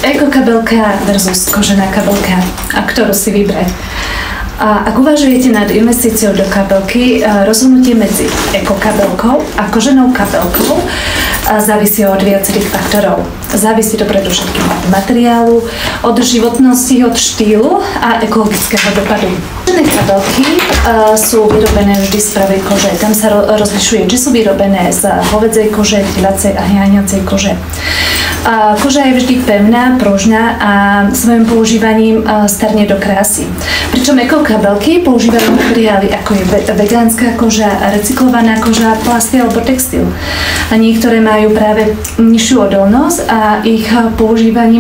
Ekokabelka versus kožená kabelka. A ktorú si vybrať? A ak uvažujete nad investíciou do kabelky, rozhodnutie medzi ekokabelkou a koženou kabelkou závisí od viacerých faktorov. Závisí to predovšetkým od materiálu, od životnosti, od štýlu a ekologického dopadu. Kožené kabelky sú vyrobené vždy z pravej kože. Tam sa rozlišuje, či sú vyrobené z hovädzej kože, telacej a jahňacej kože. Koža je vždy pevná, pružná a svojím používaním starne do krásy. Pričom ekokabelky používajú materiály ako je vegánska koža, recyklovaná koža, plasty alebo textil. A niektoré majú práve nižšiu odolnosť a ich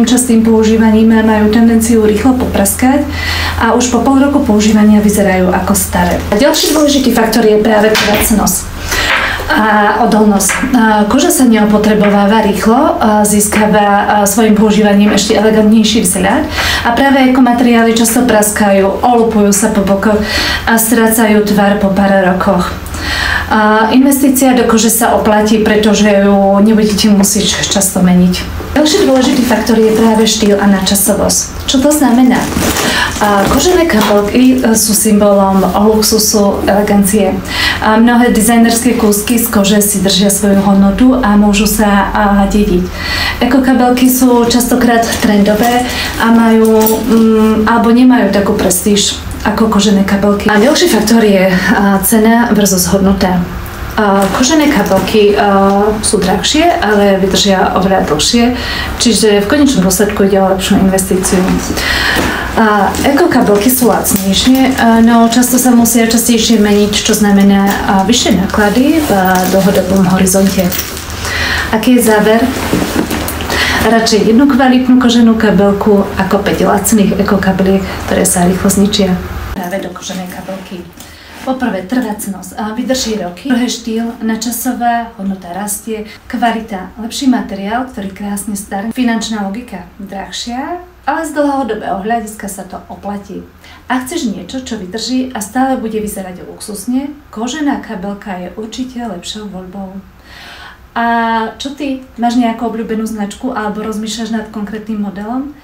častým používaním majú tendenciu rýchlo popraskať a už po pol roku používania vyzerajú ako staré. A ďalší dôležitý faktor je práve pracnosť a odolnosť. Koža sa neopotrebováva rýchlo, získava svojim používaním ešte elegantnejší vzhľad a práve ekomateriály často praskajú, olupujú sa po bokoch a strácajú tvar po pár rokoch. Investícia do kože sa oplatí, pretože ju nebudete musieť často meniť. Ďalší dôležitý faktor je práve štýl a nadčasovosť. Čo to znamená? Kožené kabelky sú symbolom luxusu, elegancie. Mnohé dizajnerské kúsky z kože si držia svoju hodnotu a môžu sa dediť. Ekokabelky sú častokrát trendové a alebo nemajú takú prestíž ako kožené kabelky. A ďalší faktor je cena versus hodnota. Kožené kabelky sú drahšie, ale vydržia oveľa dlhšie, čiže v konečnom dôsledku ide o lepšiu investíciu. Ekokabelky sú lacnejšie, no často sa musia častejšie meniť, čo znamená vyššie náklady v dlhodobom horizonte. Aký je záver? Radšej jednu kvalitnú koženú kabelku ako 5 lacných ekokabeliek, ktoré sa rýchlo zničia. Práve do koženej kabelky. Poprvé trvácnosť, vydrží roky, druhé štýl, nadčasová, hodnota rastie, kvalita, lepší materiál, ktorý krásne starne, finančná logika, drahšia, ale z dlhodobého hľadiska sa to oplatí. Ak chceš niečo, čo vydrží a stále bude vyzerať luxusne, kožená kabelka je určite lepšou voľbou. A čo ty? Máš nejakú obľúbenú značku alebo rozmýšľaš nad konkrétnym modelom?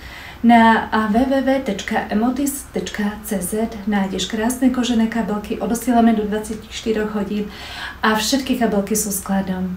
Na www.emotis.cz nájdeš krásne kožené kabelky, odosielame do 24 hodín a všetky kabelky sú skladom.